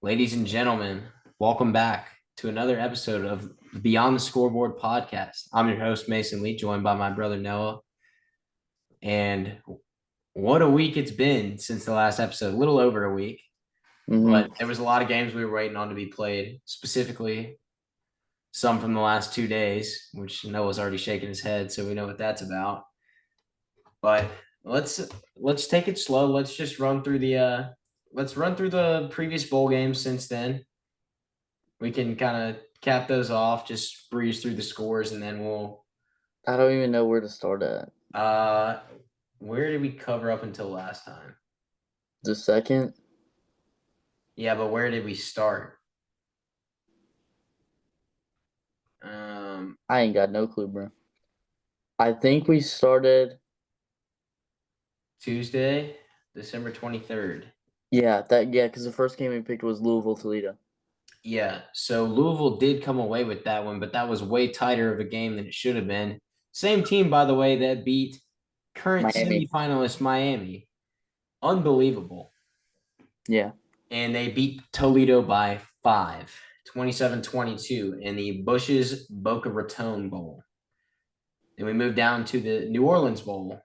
Ladies and gentlemen, welcome back to another episode of Beyond the Scoreboard podcast. I'm your host, Mason Lee, joined by my brother Noah. And what a week it's been since the last episode, a little over a week. But there was a lot of games we were waiting on to be played, specifically some from the last 2 days, which Noah's already shaking his head, so we know what that's about. But let's take it slow. Let's just run through the previous bowl games since then. We can kind of cap those off, just breeze through the scores, and then we'll. I don't even know where to start at. Where did we cover up until last time? The second? Yeah, but where did we start? I ain't got no clue, bro. I think we started. Tuesday, December 23rd. Yeah, because the first game we picked was Louisville Toledo. Yeah, so Louisville did come away with that one, but that was way tighter of a game than it should have been. Same team, by the way, that beat current Miami. semifinalist Miami. Unbelievable. Yeah. And they beat Toledo by 5, 27-22 in the Bush's Boca Raton Bowl. Then we moved down to the New Orleans Bowl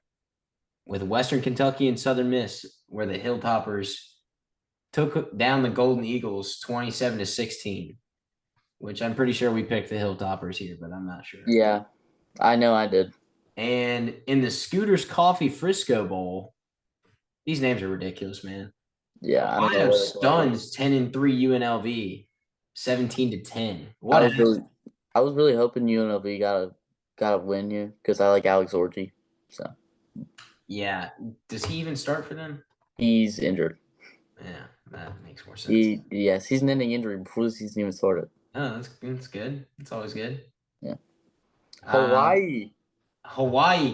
with Western Kentucky and Southern Miss, where the Hilltoppers took down the Golden Eagles 27-16, which I'm pretty sure we picked the Hilltoppers here, but I'm not sure. Yeah, I know I did. And in the Scooters Coffee Frisco Bowl, these names are ridiculous, man. Yeah, I don't know. Ohio stuns 10-3 UNLV, 17-10. I was really hoping UNLV got a win here because I like Alex Orji. So Yeah, does he even start for them? he's injured. Yeah, that makes more sense. He's an ending injury before the season even started. Oh, that's good. It's always good. Yeah. Hawaii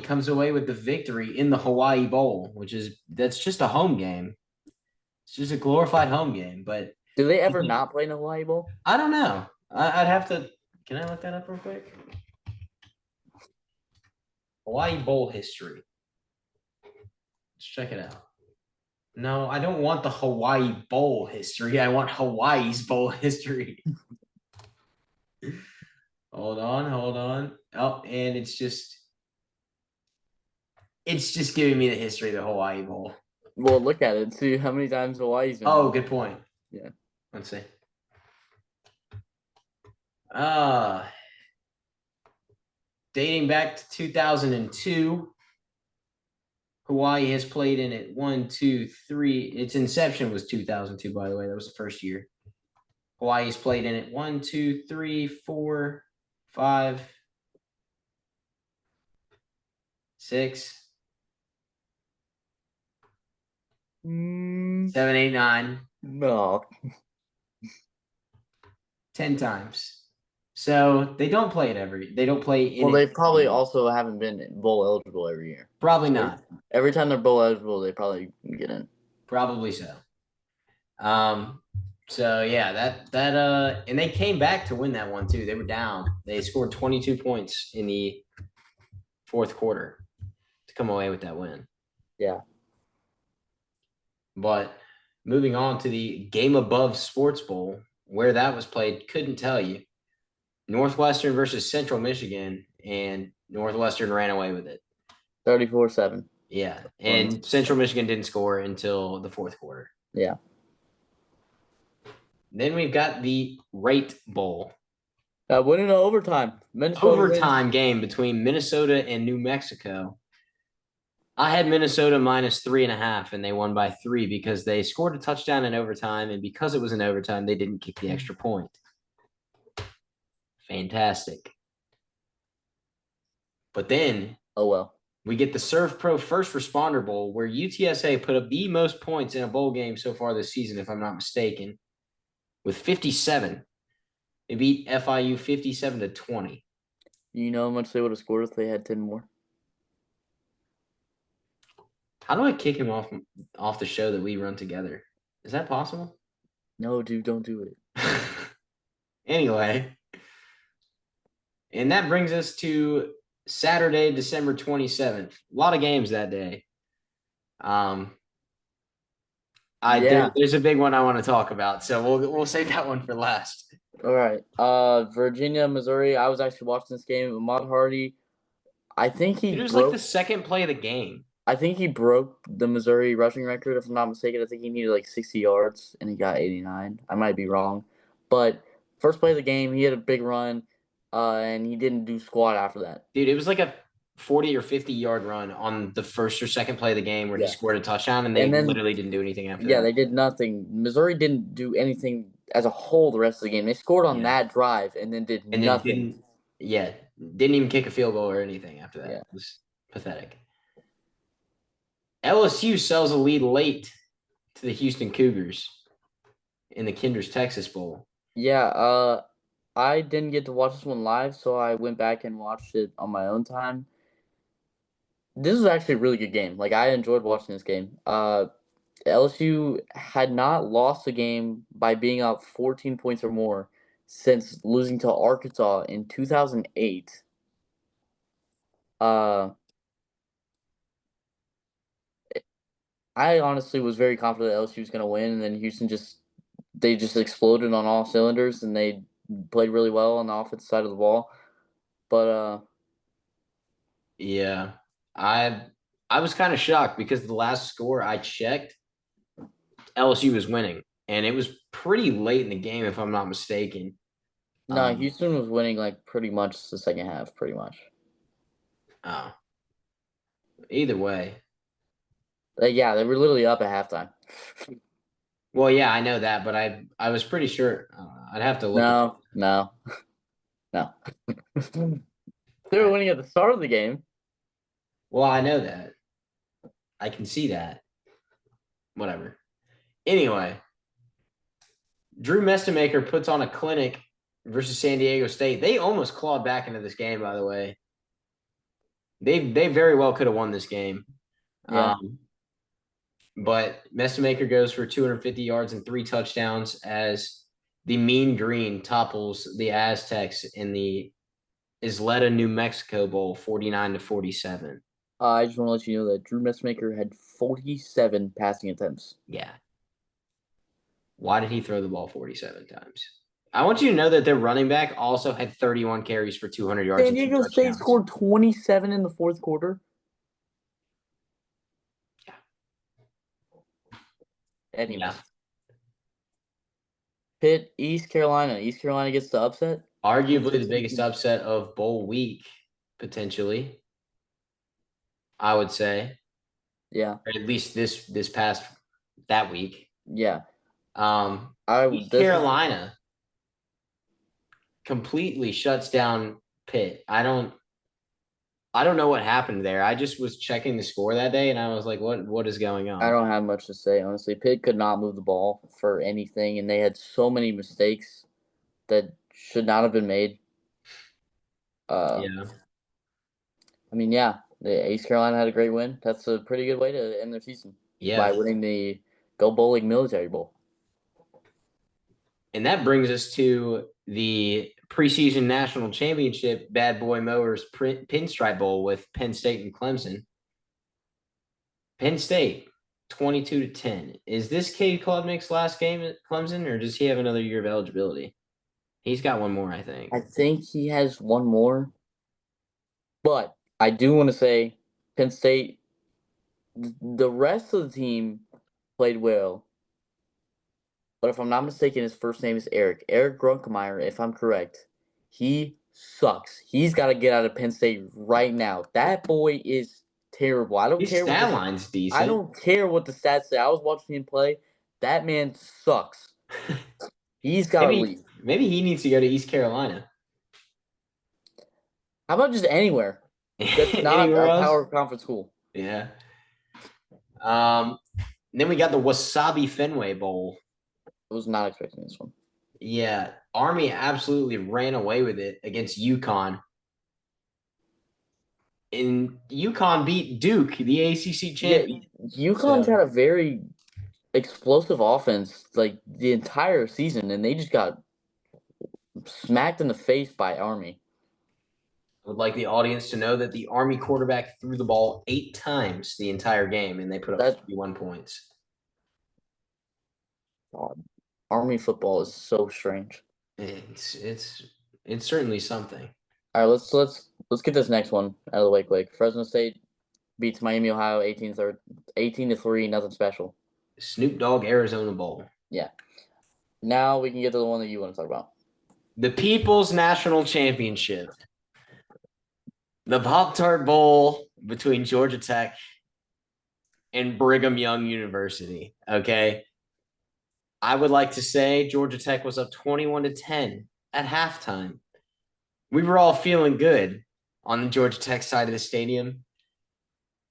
comes away with the victory in the Hawaii Bowl, that's just a home game. It's just a glorified home game. But do they ever not play in the Hawaii Bowl? I don't know. I'd have to. Can I look that up real quick? Hawaii Bowl history. Let's check it out. No, I don't want the Hawaii Bowl history. I want Hawaii's bowl history. Hold on. Oh, and it's just giving me the history of the Hawaii Bowl. Well, look at it. See how many times Hawaii's been. Oh, good point. Yeah. Let's see. Dating back to 2002, Hawaii has played in it 1, 2, 3. Its inception was 2002, by the way. That was the first year. Hawaii's played in it 1, 2, 3, 4, 5, 6, 7, 8, 9. No. 10 times. So they don't play it they don't play in it. Well, they probably also haven't been bowl eligible every year. Probably not. Every time they're bowl eligible, they probably get in. Probably so. So yeah, that and they came back to win that one too. They were down. They scored 22 points in the fourth quarter to come away with that win. Yeah. But moving on to the Game Above Sports Bowl, where that was played, couldn't tell you. Northwestern versus Central Michigan, and Northwestern ran away with it. 34-7. Yeah, and Central Michigan didn't score until the fourth quarter. Yeah. Then we've got the Rate Bowl. Winning in overtime. Overtime game between Minnesota and New Mexico. I had Minnesota -3.5, and they won by 3 because they scored a touchdown in overtime, and because it was in overtime, they didn't kick the extra point. Fantastic. But then, we get the Serve Pro First Responder Bowl, where UTSA put up the most points in a bowl game so far this season, if I'm not mistaken, with 57. They beat FIU 57-20. You know how much they would have scored if they had 10 more? How do I kick him off the show that we run together? Is that possible? No, dude, don't do it. Anyway. And that brings us to Saturday, December 27th. A lot of games that day. Yeah. There's a big one I want to talk about, so we'll save that one for last. All right. Virginia, Missouri. I was actually watching this game. Ahmad Hardy. I think he It was like the broke. second play of the game. I think he broke the Missouri rushing record, if I'm not mistaken. I think he needed like 60 yards, and he got 89. I might be wrong, but first play of the game, he had a big run, and he didn't do squat after that. Dude, it was like a 40 or 50-yard run on the first or second play of the game where he Yeah, scored a touchdown, and and they then literally didn't do anything after yeah, that. they did nothing. Missouri didn't do anything as a whole the rest of the game. They scored on Yeah. that drive and then did And then nothing. didn't even kick a field goal or anything after that. Yeah, It was pathetic. LSU sells a lead late to the Houston Cougars in the Kinder's Texas Bowl. yeah. I didn't get to watch this one live, so I went back and watched it on my own time. This was actually a really good game. Like I enjoyed watching this game. LSU had not lost a game by being up 14 points or more since losing to Arkansas in 2008. Uh, I honestly was very confident that LSU was going to win, and then Houston just exploded on all cylinders, and they played really well on the offensive side of the ball. But Yeah. I I was kind of shocked because the last score I checked, LSU was winning. And it was pretty late in the game, if I'm not mistaken. no, Um, Houston was winning like pretty much the second half, pretty much. oh, either way. Like, yeah, they were literally up at halftime. Well, yeah, I know that, but I was pretty sure. I'd have to look at. No, no, no. They were winning at the start of the game. Well, I know that. I can see that. Whatever. Anyway, Drew Mestamaker puts on a clinic versus San Diego State. They almost clawed back into this game, by the way. They very well could have won this game. Yeah. But Mestamaker goes for 250 yards and 3 touchdowns as the Mean Green topples the Aztecs in the Isleta, New Mexico Bowl, 49-47. I just want to let you know that Drew Messmaker had 47 passing attempts. Yeah. Why did he throw the ball 47 times? I want you to know that their running back also had 31 carries for 200 yards San and two Diego State touchdowns. scored 27 in the fourth quarter. Yeah. Anyways. Yeah. Pitt, East Carolina. East Carolina gets the upset. Arguably the biggest upset of bowl week, potentially. I would say. Yeah. Or at least this past that week. Yeah. East Carolina completely shuts down Pitt. I don't know what happened there. I just was checking the score that day and I was like, what is going on? I don't have much to say, honestly. Pitt could not move the ball for anything, and they had so many mistakes that should not have been made. Yeah. I mean, yeah, the East Carolina had a great win. That's a pretty good way to end their season by Yeah. winning the Go Bowling Military Bowl. And that brings us to the preseason national championship Bad Boy Mowers Pinstripe Bowl with Penn State and Clemson. Penn State, 22-10. Is this Cade Klubnik's last game at Clemson, or does he have another year of eligibility? He's got one more, I think. I think he has one more. But I do want to say Penn State, the rest of the team played well. But if I'm not mistaken, his first name is Eric. Eric Grunkemeyer, if I'm correct. He sucks. He's got to get out of Penn State right now. That boy is terrible. His stat line's decent. I don't care what the stats say. I was watching him play. That man sucks. He's got to leave. Maybe he needs to go to East Carolina. How about just anywhere? That's not a power conference school. Yeah. Then we got the Wasabi Fenway Bowl. I was not expecting this one. Yeah. Army absolutely ran away with it against UConn. And UConn beat Duke, the ACC champion. Yeah, UConn's had a very explosive offense like the entire season, and they just got smacked in the face by Army. I would like the audience to know that the Army quarterback threw the ball 8 times the entire game, and they put up 51 points. God, Army football is so strange. It's certainly something. All right, let's get this next one out of the way quick. Fresno State beats Miami, Ohio 18-3, nothing special. Snoop Dogg Arizona Bowl. Yeah. Now we can get to the one that you want to talk about. The People's National Championship. The Pop-Tart Bowl between Georgia Tech and Brigham Young University. Okay. I would like to say Georgia Tech was up 21-10 at halftime. We were all feeling good on the Georgia Tech side of the stadium.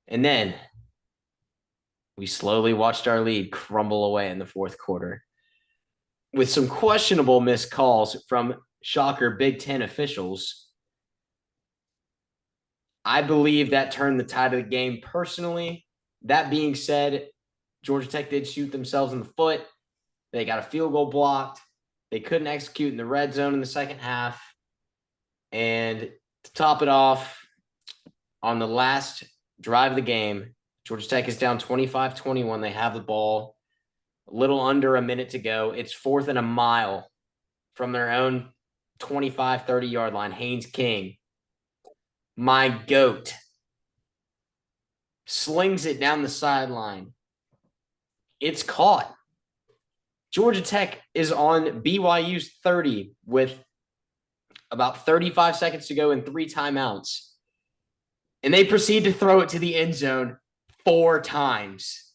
And then we slowly watched our lead crumble away in the fourth quarter with some questionable missed calls from shocker Big Ten officials. I believe that turned the tide of the game personally. That being said, Georgia Tech did shoot themselves in the foot. They got a field goal blocked. They couldn't execute in the red zone in the second half. And to top it off, on the last drive of the game, Georgia Tech is down 25-21. They have the ball, a little under a minute to go. It's 4th and a mile from their own 25, 30-yard line. Haynes King, my GOAT, slings it down the sideline. It's caught. Georgia Tech is on BYU's 30 with about 35 seconds to go and 3 timeouts. And they proceed to throw it to the end zone 4 times.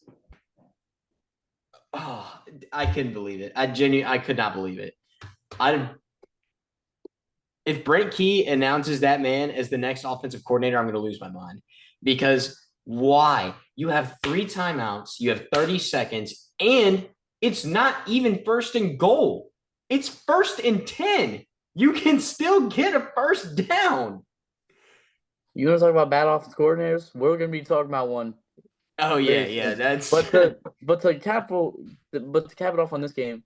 Oh, I couldn't believe it. I could not believe it. If Brent Key announces that man as the next offensive coordinator, I'm going to lose my mind. Because why? You have 3 timeouts, you have 30 seconds, and it's not even 1st and goal. It's 1st and 10. You can still get a first down. You want to talk about bad offense coordinators? We're going to be talking about one. Oh yeah, that's. But to cap it off on this game,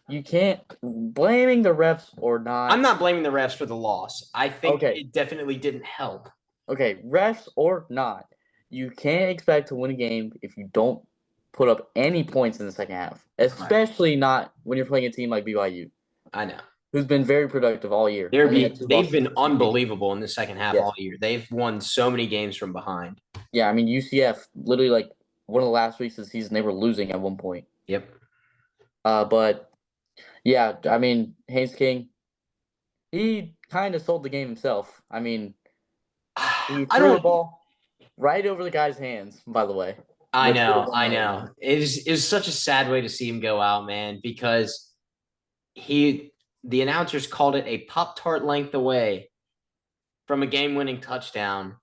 you can't blaming the refs or not. I'm not blaming the refs for the loss. I think it definitely didn't help. Okay, refs or not, you can't expect to win a game if you don't put up any points in the second half, especially not when you're playing a team like BYU. I know. Who's been very productive all year. They've been unbelievable in the second half all year. They've won so many games from behind. Yeah, I mean, UCF, literally like one of the last weeks of the season, they were losing at one point. Yep. But, yeah, I mean, Haynes King, he kind of sold the game himself. I mean, he threw the ball right over the guy's hands, by the way. I know. It is such a sad way to see him go out, man, because the announcers called it a Pop-Tart length away from a game-winning touchdown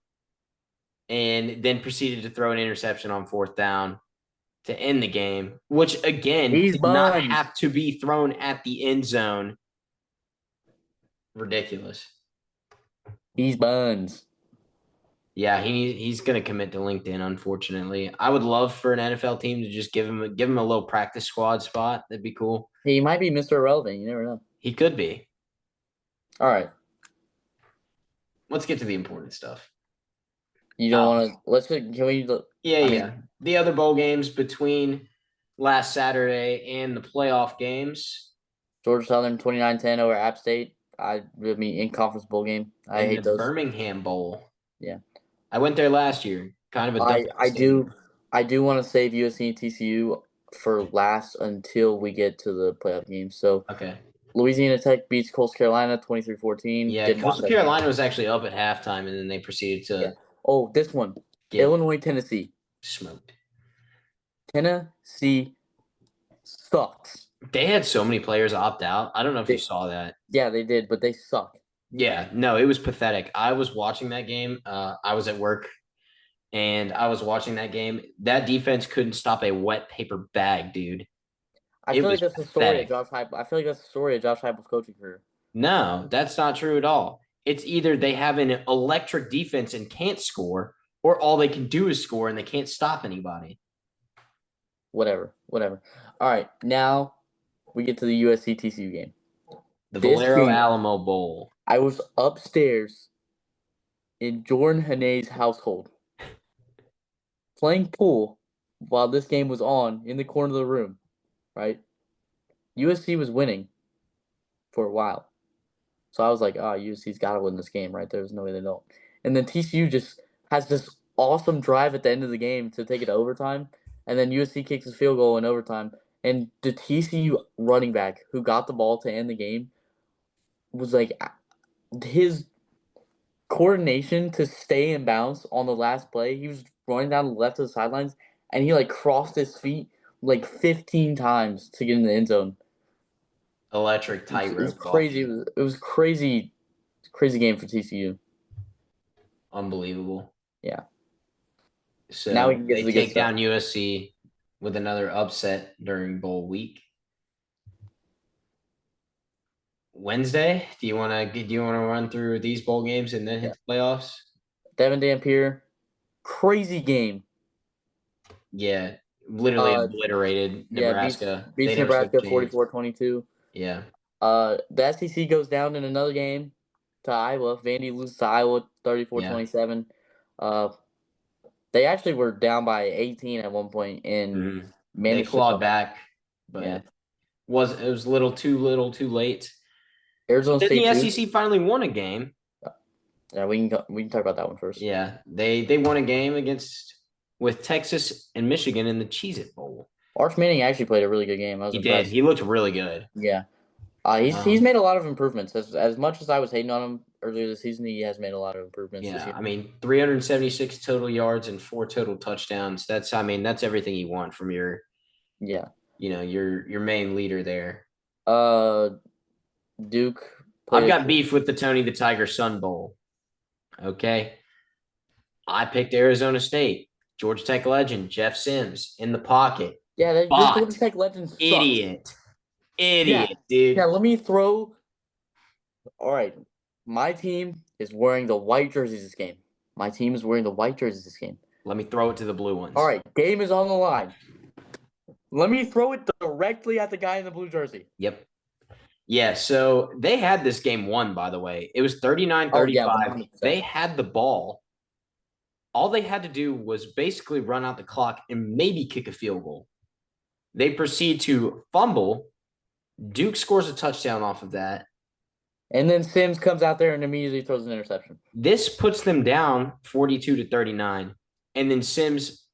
and then proceeded to throw an interception on 4th down to end the game, which, again, did not have to be thrown at the end zone. Ridiculous. He's buns. Yeah, he's going to commit to LinkedIn, unfortunately. I would love for an NFL team to just give him a little practice squad spot. That'd be cool. He might be Mr. Irrelevant. You never know. He could be. All right. Let's get to the important stuff. You don't want to – can we – Yeah. The other bowl games between last Saturday and the playoff games. Georgia Southern 29-10 over App State. I mean, in-conference bowl game. I hate those. Birmingham Bowl. Yeah. I went there last year. Kind of a I do want to save USC and TCU for last until we get to the playoff games. So okay. Louisiana Tech beats Coastal Carolina 23-14. Yeah, Coastal Carolina was actually up at halftime, and then they proceeded to. Yeah. Oh, this one. Illinois, Tennessee. Smoked. Tennessee sucks. They had so many players opt out. I don't know if you saw that. Yeah, they did, but they suck. Yeah, no, it was pathetic. I was watching that game. I was at work, and I was watching that game. That defense couldn't stop a wet paper bag, dude. I feel like that's the story of Josh Heupel. I feel like that's the story of Josh Heupel's coaching career. No, that's not true at all. It's either they have an electric defense and can't score, or all they can do is score and they can't stop anybody. Whatever. All right, now we get to the USC TCU game. The Valero Alamo Bowl. I was upstairs in Jordan Hane's household playing pool while this game was on in the corner of the room, right? USC was winning for a while. So I was like, oh, USC's got to win this game, right? There's no way they don't. And then TCU just has this awesome drive at the end of the game to take it to overtime. And then USC kicks a field goal in overtime. And the TCU running back who got the ball to end the game was like, his coordination to stay in bounds on the last play. He was running down the left of the sidelines, and he like crossed his feet like 15 times to get in the end zone. Electric It was tightrope crazy. walking. It was crazy, crazy game for TCU. Unbelievable. Yeah. Now we So can get to they the good take stuff. down USC with another upset during bowl week. Wednesday, do you want to run through these bowl games and then hit the playoffs? Devin Dampier, crazy game. Yeah, literally obliterated Yeah, Nebraska. They beats never stood a Nebraska chance. 44-22. Yeah, The SEC goes down in another game to Iowa. Vandy loses to Iowa yeah. 34-27. Uh, they actually were down by 18 at one point and Mhm. They managed to clawed come back. back, Yeah. but it was a little too too late. Arizona Then the State too. SEC finally won a game. Yeah, we can talk about that one first. Yeah, they won a game against with Texas and Michigan in the Cheez-It Bowl. Arch Manning actually played a really good game. I was He did. impressed. He looked really good. Yeah. He's Um, made a lot of improvements. As much as I was hating on him earlier this season, he has made a lot of improvements this yeah, year. I mean, 376 total yards and 4 total touchdowns. That's everything you want from your, Yeah. your main leader there. Duke I've played got beef with the Tony the Tiger Sun Bowl. Okay. I picked Arizona State. Georgia Tech legend Jeff Sims in the pocket. Yeah, your Georgia But Tech legend sucks. idiot. Yeah. Idiot, Yeah, dude. let me throw. All right. My team is wearing the white jerseys this game. My team is wearing the white jerseys this game. Let me throw it to the blue ones. All right, game is on the line. Let me throw it directly at the guy in the blue jersey. Yep. Yeah, so they had this game won, by the way. It was 39-35. Oh, yeah, 100%. They had the ball. All they had to do was basically run out the clock and maybe kick a field goal. They proceed to fumble. Duke scores a touchdown off of that. And then Sims comes out there and immediately throws an interception. This puts them down 42-39. And then Sims,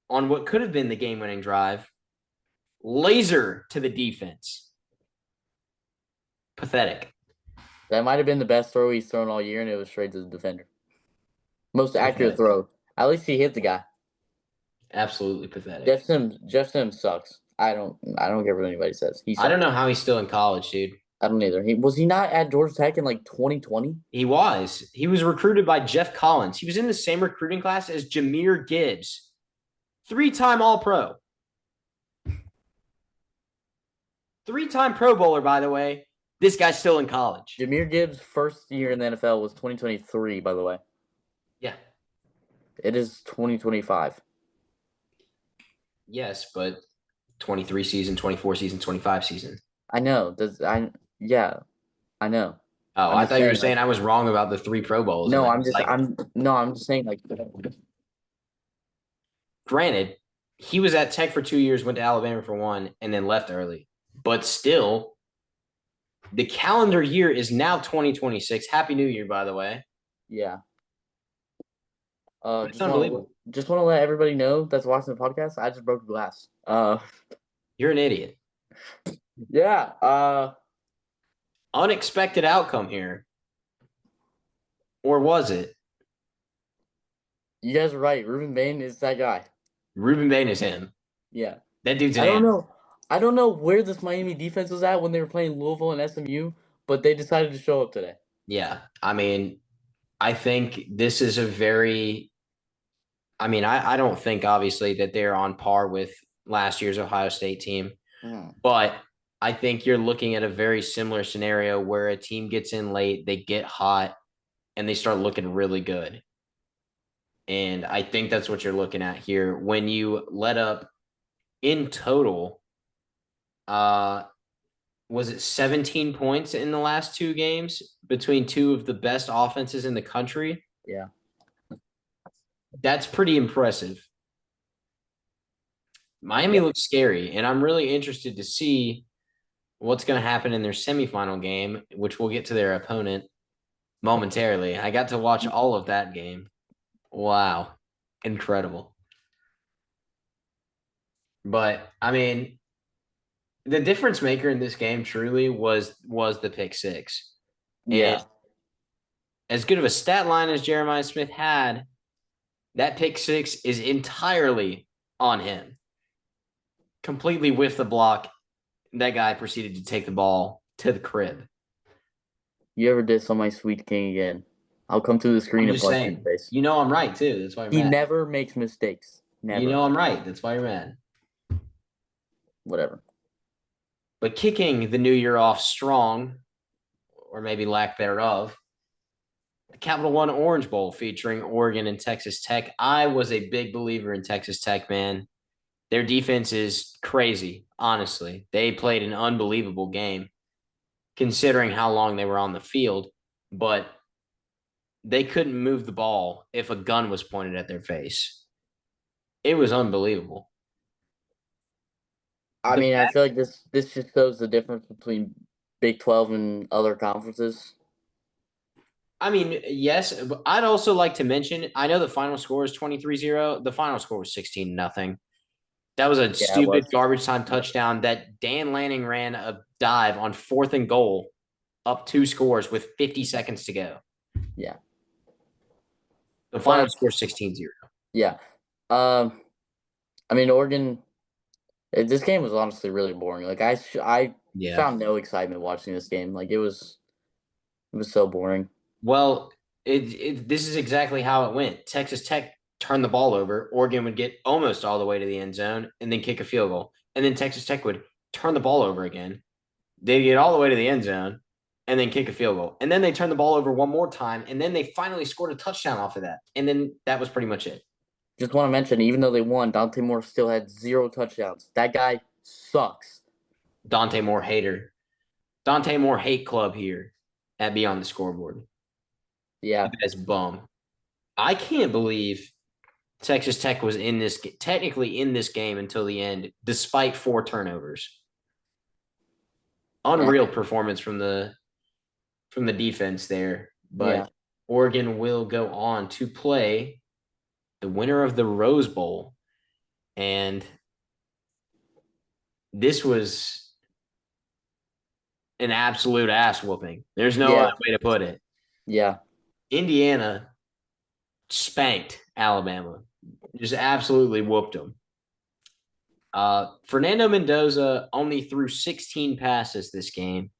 on what could have been the game-winning drive, laser to the defense. Pathetic. That might have been the best throw he's thrown all year, and it was straight to the defender. Most accurate Pathetic. throw. At least he hit the guy. Absolutely pathetic. Jeff Sims sucks. I don't care what anybody says. He sucks. I don't know how he's still in college, dude. I don't either. Was he not at Georgia Tech in like 2020? He was. He was recruited by Jeff Collins. He was in the same recruiting class as Jahmyr Gibbs, 3-time All-Pro. 3-time Pro Bowler, by the way. This guy's still in college. Jahmyr Gibbs' first year in the NFL was 2023, by the way. Yeah. It is 2025. Yes, but 23 season, 24 season, 25 season. I know. Yeah, I know. Oh, I thought you were saying I was wrong about the 3 Pro Bowls. No, I'm just saying like. Granted, he was at Tech for 2 years, went to Alabama for 1, and then left early. But still, the calendar year is now 2026. Happy New Year, by the way. Yeah. It's unbelievable. Just want to let everybody know that's watching the podcast. I just broke the glass. You're an idiot. Yeah. Unexpected outcome here. Or was it? You guys are right. Ruben Bain is that guy. Ruben Bain is him. Yeah. That dude's I don't know. I don't know where this Miami defense was at when they were playing Louisville and SMU, but they decided to show up today. Yeah. I mean, I think this is I don't think obviously that they're on par with last year's Ohio State team, but I think you're looking at a very similar scenario where a team gets in late, they get hot, and they start looking really good. And I think that's what you're looking at here. When you let up in total, was it 17 points in the last 2 games between 2 of the best offenses in the country? Yeah. That's pretty impressive. Miami looks scary, and I'm really interested to see what's going to happen in their semifinal game, which we'll get to their opponent momentarily. I got to watch all of that game. Wow. Incredible. But I mean, the difference maker in this game truly was the pick six. And Yeah, as good of a stat line as Jeremiah Smith had, that pick six is entirely on him. Completely whiffed the block. That guy proceeded to take the ball to the crib. you ever diss on my sweet king again? I'll come to the screen I'm and just punch you in saying, the face. you know I'm right too. That's why you're He mad. never makes mistakes. You Never. know I'm right. That's why you're mad. Whatever. But kicking the new year off strong, or maybe lack thereof, the Capital One Orange Bowl featuring Oregon and Texas Tech. I was a big believer in Texas Tech, man. Their defense is crazy, honestly. They played an unbelievable game considering how long they were on the field, but they couldn't move the ball if a gun was pointed at their face. It was unbelievable. I The mean, I feel like this just shows the difference between Big 12 and other conferences. I mean, yes, but I'd also like to mention I know the final score is 23-0. The final score was 16-0. That was a Yeah, it stupid was. garbage time touchdown that Dan Lanning ran a dive on 4th and goal up 2 scores with 50 seconds to go. Yeah. The final But score 16-0. yeah. Um I mean Oregon this game was honestly really boring. Like I Yeah. found no excitement watching this game. Like it was so boring. Well, this is exactly how it went. Texas Tech turned the ball over. Oregon would get almost all the way to the end zone and then kick a field goal. And then Texas Tech would turn the ball over again. They'd get all the way to the end zone and then kick a field goal. And then they turned the ball over one more time. And then they finally scored a touchdown off of that. And then that was pretty much it. Just want to mention, even though they won, Dante Moore still had 0 touchdowns. That guy sucks. Dante Moore hater. Dante Moore hate club here at Beyond the Scoreboard. Yeah. You guys bum. I can't believe Texas Tech was technically in this game until the end, despite 4 turnovers. Yeah. Unreal performance from the defense there. Yeah. But Oregon will go on to play the winner of the Rose Bowl. And this was an absolute ass whooping. There's no other Yeah. way to put it. Yeah. Indiana spanked Alabama, just absolutely whooped them. Fernando Mendoza only threw 16 passes this game,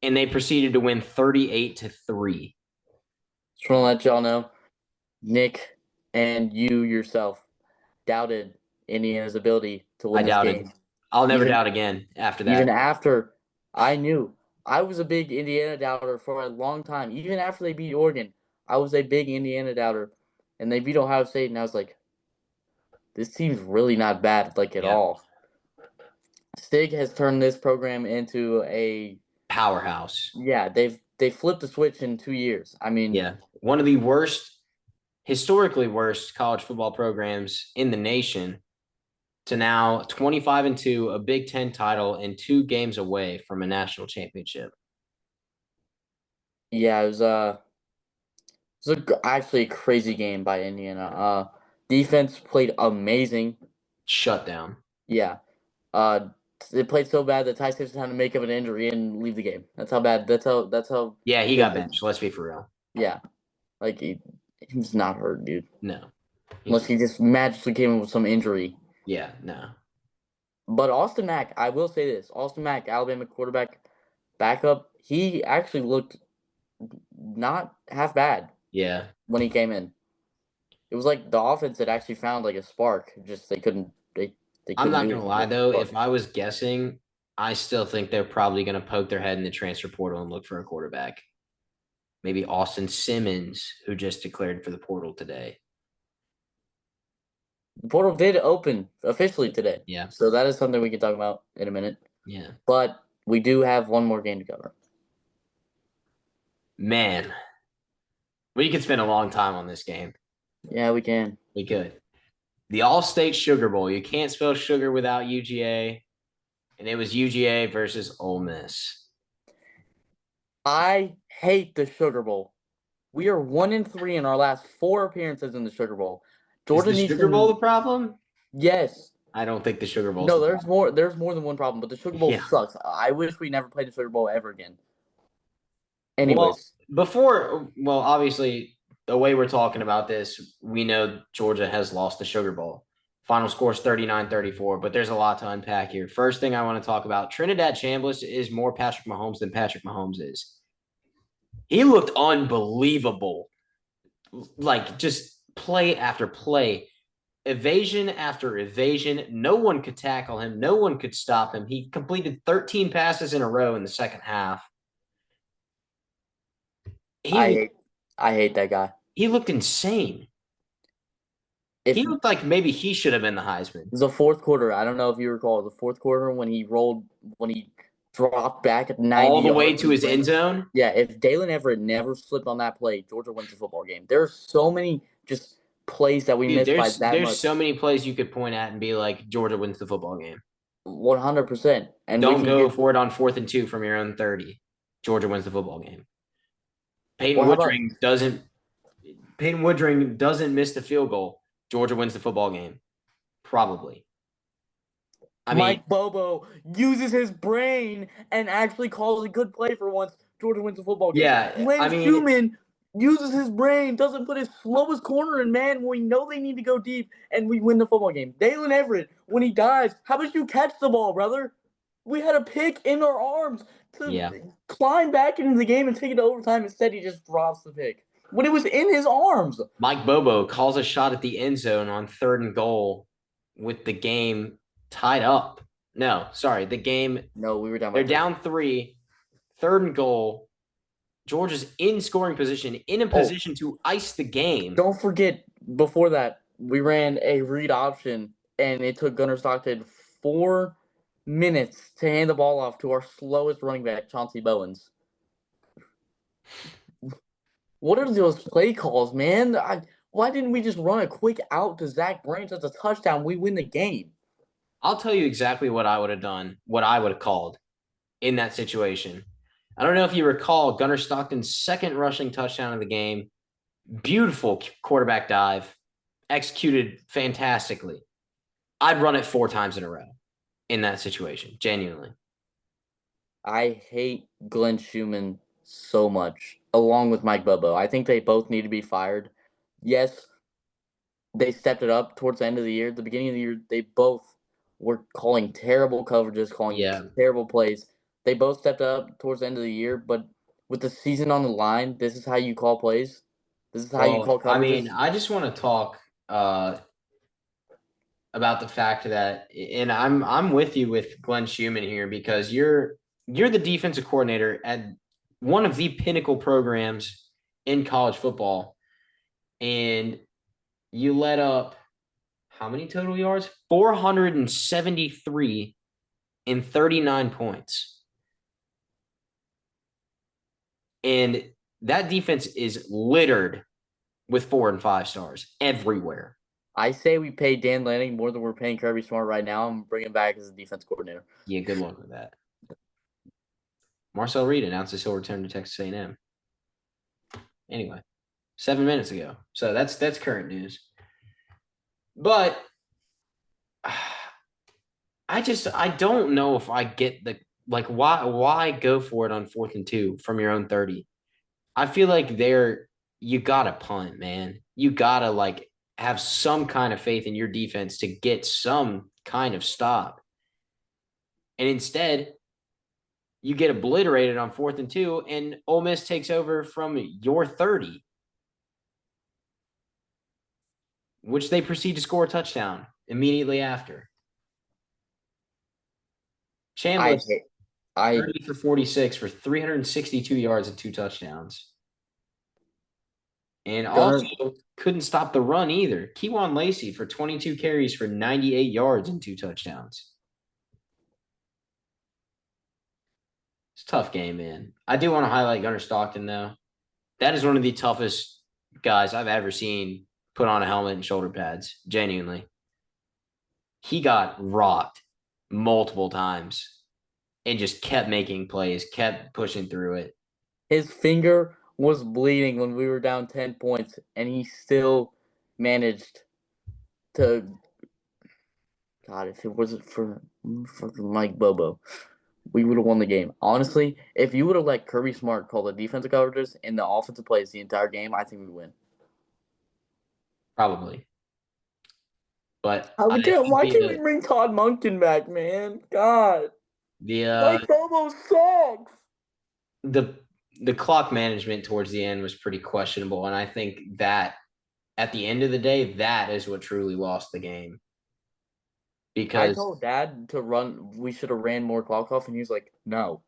and they proceeded to win 38-3. Just want to let y'all know, Nick and you yourself doubted Indiana's ability to I win this doubted. game. I'll never Even doubt again after even that. after I knew I was a big Indiana doubter for a long time. Even after they beat Oregon, I was a big Indiana doubter, and they beat Ohio State, and I was like, this team's really not bad, like at Yeah. all. Stig has turned this program into a Powerhouse. yeah. They flipped the switch in 2 years. I mean, Yeah. One of the worst, historically worst college football programs in the nation to now 25-2, a Big Ten title, and 2 games away from a national championship. yeah, actually a crazy game by Indiana. Defense played amazing. Shutdown. Yeah. Uh, they played so bad that Ty Simpson had to make up an injury and leave the game. That's how bad. That's how Yeah, he good. got benched. Let's be for real. Yeah, like he's not hurt, dude. No. Unless he just magically came in with some injury. Yeah, no. But Austin Mack, I will say this: Austin Mack, Alabama quarterback, backup, he actually looked not half bad Yeah. when he came in. It was like the offense had actually found like a spark. Just they I'm couldn't not do gonna it. lie though, Spark. if I was guessing, I still think they're probably gonna poke their head in the transfer portal and look for a quarterback. Maybe Austin Simmons, who just declared for the portal today. The portal did open officially today, Yeah. so that is something we can talk about in a minute. Yeah. But we do have one more game to cover. Man, we could spend a long time on this game. Yeah, we can. We could. The All-State Sugar Bowl. You can't spell sugar without UGA. And it was UGA versus Ole Miss. I hate the Sugar Bowl. We are 1-3 in our last 4 appearances in the Sugar Bowl. Is Georgia the needs Sugar Bowl to. the problem? Yes. I don't think the Sugar Bowl's No, the there's problem. more. There's more than one problem, but the Sugar Bowl Yeah. sucks. I wish we never played the Sugar Bowl ever again. Well, Anyways, obviously, the way we're talking about this, we know Georgia has lost the Sugar Bowl. Final score is 39-34, but there's a lot to unpack here. First thing I want to talk about, Trinidad Chambliss is more Patrick Mahomes than Patrick Mahomes is. He looked unbelievable. Like just play after play, evasion after evasion. No one could tackle him. No one could stop him. He completed 13 passes in a row in the second half. He I hate that guy. he looked insane. If He looked like maybe he should have been the Heisman. the fourth quarter, I don't know if you recall the fourth quarter when he dropped back at 90 All the way yards to his end zone. Yeah, if Dalen Everett never slipped on that play, Georgia wins the football game. There are so many just plays that we Dude, missed by that there's much. so many plays you could point at and be like, Georgia wins the football game. 100%. And Don't go for it on 4th and 2 from your own 30. Georgia wins the football game. Peyton Woodring doesn't miss the field goal. Georgia wins the football game. Probably. Mike Bobo uses his brain and actually calls a good play for once. Georgia wins the football game. Yeah, Glenn Schumann uses his brain, doesn't put his slowest corner in, man, when we know they need to go deep, and we win the football game. Dalen Everett, when he dives, how about you catch the ball, brother? We had a pick in our arms to climb back into the game and take it to overtime. Instead, he just drops the pick when it was in his arms. Mike Bobo calls a shot at the end zone on 3rd and goal with the game tied up. No, sorry, the game. No, we were down. They're down 3, 3rd and goal. Georgia's in scoring position, in a position to ice the game. Don't forget, before that, we ran a read option, and it took Gunnar Stockton 4 minutes to hand the ball off to our slowest running back, Chauncey Bowens. What are those play calls, man? Why didn't we just run a quick out to Zach Branch as a touchdown? We win the game. I'll tell you exactly what I would have done, what I would have called in that situation. I don't know if you recall Gunnar Stockton's second rushing touchdown of the game. Beautiful quarterback dive, executed fantastically. I'd run it 4 times in a row in that situation, genuinely. I hate Glenn Schumann so much, along with Mike Bobo. I think they both need to be fired. Yes, they stepped it up towards the end of the year. At the beginning of the year, they both were calling terrible coverages, calling terrible plays. They both stepped up towards the end of the year, but with the season on the line, this is how you call plays? This is how you call coverages? I mean, I just want to talk about the fact that, and I'm with you with Glenn Schumann here, because you're the defensive coordinator at one of the pinnacle programs in college football, and you let up how many total yards? 473 in 39 points. And that defense is littered with 4 and 5 stars everywhere. I say we pay Dan Lanning more than we're paying Kirby Smart right now and bring him back as a defense coordinator. Yeah, good luck with that. Marcel Reed announces he'll return to Texas A&M. Anyway, 7 minutes ago. So that's current news. But I don't know if I get why go for it on 4th and 2 from your own 30. I feel like you gotta punt, man. You gotta have some kind of faith in your defense to get some kind of stop. And instead, you get obliterated on 4th and 2, and Ole Miss takes over from your 30, which they proceed to score a touchdown immediately after. Chambliss, 30 for 46 for 362 yards and 2 touchdowns. And also couldn't stop the run either. Kewan Lacey for 22 carries for 98 yards and 2 touchdowns. It's a tough game, man. I do want to highlight Gunnar Stockton, though. That is one of the toughest guys I've ever seen put on a helmet and shoulder pads, genuinely. He got rocked. multiple times and just kept making plays, kept pushing through it. His finger was bleeding when we were down 10 points, and he still managed to. God, if it wasn't for Mike Bobo, we would have won the game. Honestly, if you would have let Kirby Smart call the defensive coverages and the offensive plays the entire game, I think we'd win. Probably. But Why I think can't we bring Todd Monken back, man? God, the Mike Bobo sucks. the the clock management towards the end was pretty questionable, and I think that at the end of the day, that is what truly lost the game. I Because told Dad to run. We should have ran more clock off, and he was like, "No."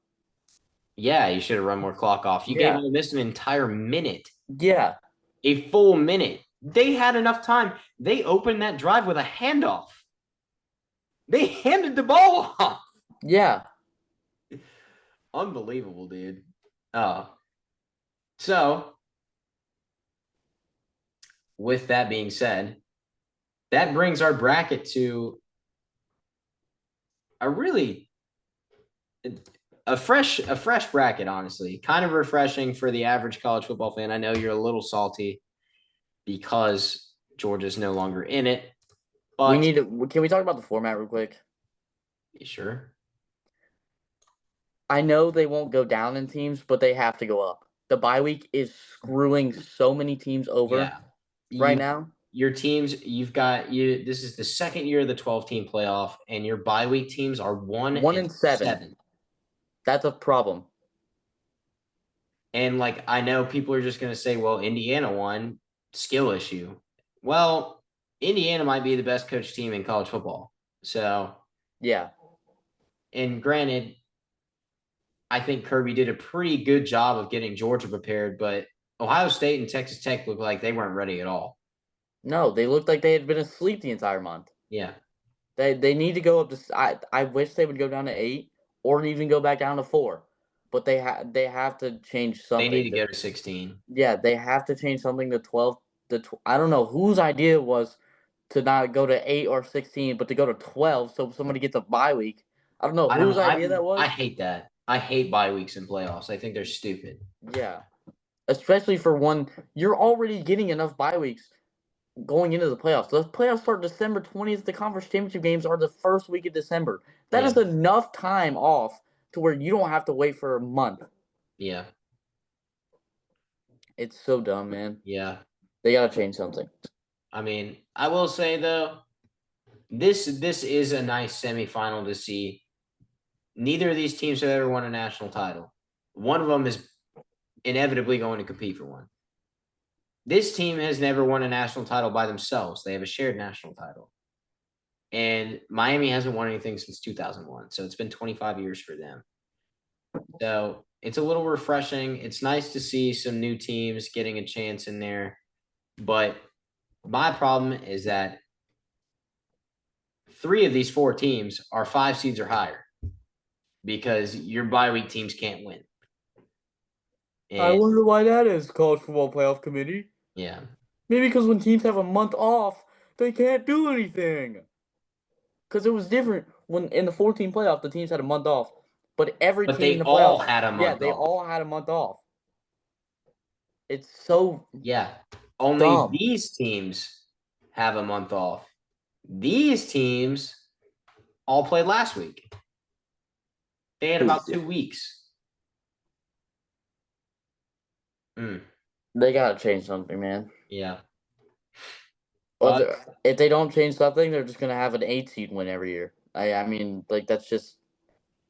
yeah, you should have run more clock off. You gave Yeah, Ole Miss an entire minute, yeah, a full minute. They had enough time. They opened that drive with a handoff. They handed the ball off. yeah. Unbelievable, dude. So with that being said, that brings our bracket to a really a fresh bracket, honestly. Kind of refreshing for the average college football fan. I know you're a little salty because Georgia's no longer in it, We but need to. Can we talk about the format real quick? sure. I know they won't go down in teams, but they have to go up. The bye week is screwing so many teams over Yeah. right You now. your teams, you've got you this is the second year of the 12-team playoff, and your bye week teams are 1 One and in seven. 7. That's a problem. And like I know people are just gonna say, well, Indiana won, skill issue. Well, Indiana might be the best coach team in college football. So, Yeah. and granted, I think Kirby did a pretty good job of getting Georgia prepared, but Ohio State and Texas Tech looked like they weren't ready at all. No, they looked like they had been asleep the entire month. Yeah. They need to go up to. I wish they would go down to 8 or even go back down to 4, but they have to change They need something. to go to 16. Yeah, they have to change something to 12. I don't know whose idea it was to not go to 8 or 16, but to go to 12 so somebody gets a bye week. I don't know I whose don't idea that I was. hate that. I hate bye weeks in playoffs. I think they're stupid. Yeah, especially for one, you're already getting enough bye weeks going into the playoffs. The playoffs start December 20th. The conference championship games are the first week of December. That Yeah. is enough time off to where you don't have to wait for a month. Yeah. It's so dumb, man. Yeah. They gotta change something. I mean, I will say though, this is a nice semifinal to see. Neither of these teams have ever won a national title. One of them is inevitably going to compete for one. This team has never won a national title by themselves. They have a shared national title. And Miami hasn't won anything since 2001. So it's been 25 years for them. So it's a little refreshing. It's nice to see some new teams getting a chance in there. But my problem is that 3 of these 4 teams are 5 seeds or higher because your bye week teams can't win. I And wonder why that is, College Football Playoff Committee. yeah, Maybe because when teams have a month off, they can't do anything. Because it was different when in the 14 playoff, the teams had a month off, but every but team in they the all playoffs, had a yeah, month they off. all had a month off. It's so Yeah. Only dumb. these teams have a month off. These teams all played last week. They had about 2 weeks. Mm, They gotta change something, man. yeah. Or But if they don't change something, they're just gonna have an 8 seed win every year. I mean, like that's just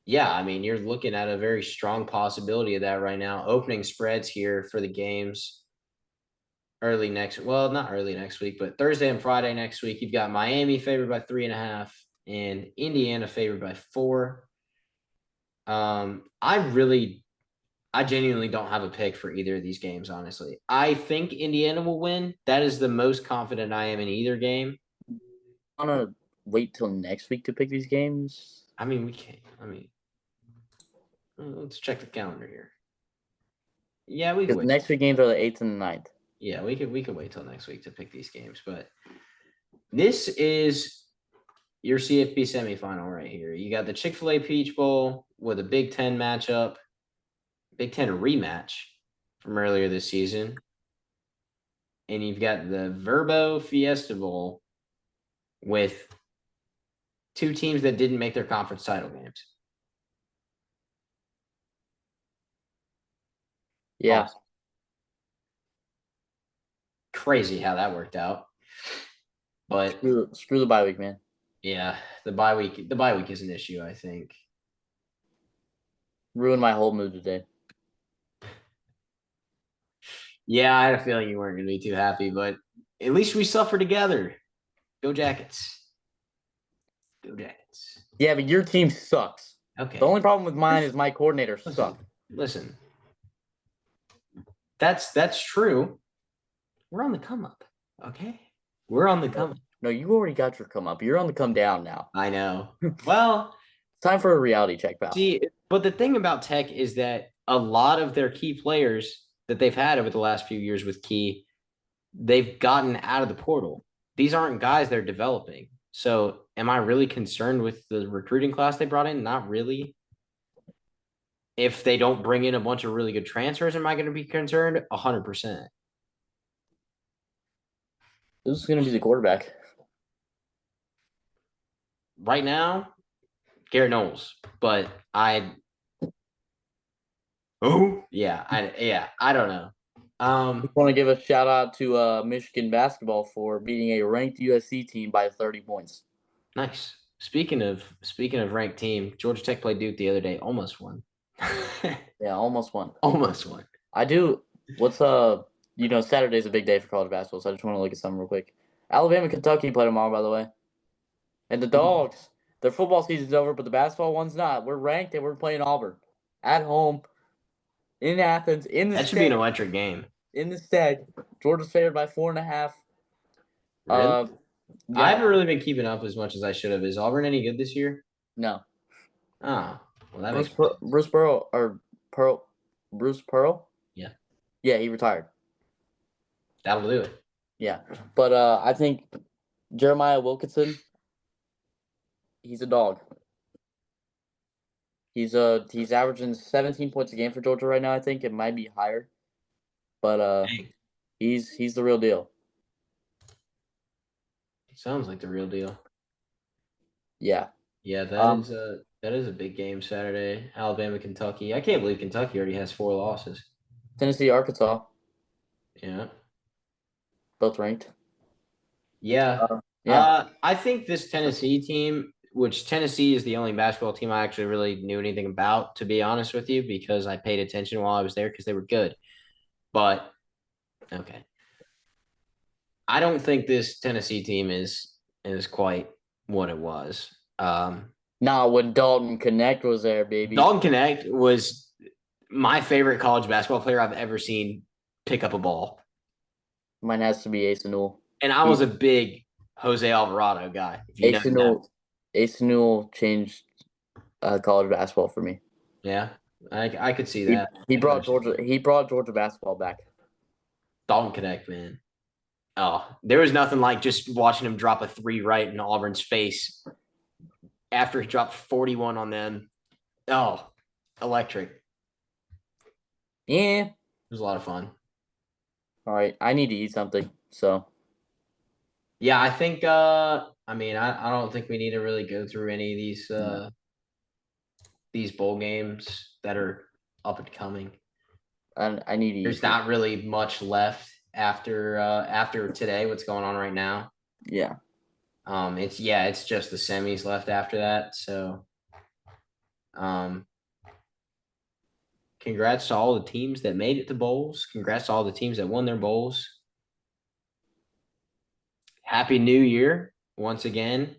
yeah, I mean, you're looking at a very strong possibility of that right now. Opening spreads here for the games not early next week, but Thursday and Friday next week. You've got Miami favored by 3.5 and Indiana favored by 4. I genuinely don't have a pick for either of these games, honestly. I think Indiana will win. That is the most confident I am in either game. wanna wait till next week to pick these games. I mean, we can't. I mean, let's check the calendar here. Yeah, we could Because wait. next week games are the 8th and the 9th. Yeah, we could wait till next week to pick these games. But this is your CFP semifinal right here. You got the Chick-fil-A Peach Bowl with a Big Ten matchup, Big Ten rematch from earlier this season. And you've got the Verbo Fiesta Bowl with two teams that didn't make their conference title games. Yeah. Awesome. Crazy how that worked out. But Screw the bye week, man. yeah, the bye week is an issue, I think. Ruined my whole mood today. Yeah, I had a feeling you weren't going to be too happy, but at least we suffer together. Go Jackets. Go Jackets. Yeah, but your team sucks. Okay. The only problem with mine is my coordinator sucks. Listen. That's true. We're on the come up. Okay. We're on the come up. No, you already got your come up. You're on the come down now. I know. Well, time for a reality check, pal. See, but the thing about Tech is that a lot of their key players that they've had over the last few years with Key, they've gotten out of the portal. These aren't guys they're developing. So am I really concerned with the recruiting class they brought in? Not really. If they don't bring in a bunch of really good transfers, am I going to be concerned? 100%. Who's going to be the quarterback? Right now, Garrett Knowles. But I don't know. I want to give a shout out to Michigan basketball for beating a ranked USC team by 30 points. Nice. Speaking of ranked team, Georgia Tech played Duke the other day, almost won. Yeah, almost won. Almost won. I do. What's Saturday's a big day for college basketball, so I just want to look at something real quick. Alabama, Kentucky play tomorrow, by the way. And the Dogs, their football season's over, but the basketball one's not. We're ranked and we're playing Auburn at home in Athens. That should be an electric game. In the stead, Georgia's favored by 4.5. Really? Yeah. I haven't really been keeping up as much as I should have. Is Auburn any good this year? No. Oh, well, that Bruce makes Bruce Pearl or Pearl. Bruce Pearl? Yeah. Yeah, he retired. That'll do it. Yeah, but I think Jeremiah Wilkinson, he's a dog. He's averaging 17 points a game for Georgia right now. I think it might be higher, but he's the real deal. Sounds like the real deal. Yeah. Yeah, that is a big game Saturday. Alabama, Kentucky. I can't believe Kentucky already has 4 losses. Tennessee, Arkansas. Yeah. Both ranked. Yeah. I think this Tennessee team, which Tennessee is the only basketball team I actually really knew anything about, to be honest with you, because I paid attention while I was there because they were good. But okay. I don't think this Tennessee team is quite what it was. When Dalton Connect was there, baby. Dalton Connect was my favorite college basketball player I've ever seen pick up a ball. Mine has to be Ace Newell. And I was a big Jose Alvarado guy. Ace Newell changed college basketball for me. Yeah, I could see that. He brought Georgia basketball back. Dalton Connect, man. Oh, there was nothing like just watching him drop a 3 right in Auburn's face after he dropped 41 on them. Oh, electric. Yeah. It was a lot of fun. All right, I need to eat something, so. Yeah, I think I don't think we need to really go through any of these bowl games that are up and coming. I need to eat. There's not really much left after today, what's going on right now. Yeah. It's just the semis left after that. So congrats to all the teams that made it to bowls. Congrats to all the teams that won their bowls. Happy New Year once again.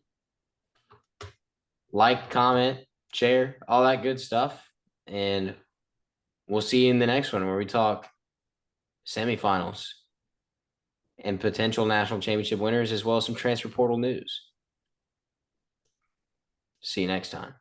Like, comment, share, all that good stuff. And we'll see you in the next one where we talk semifinals and potential national championship winners, as well as some transfer portal news. See you next time.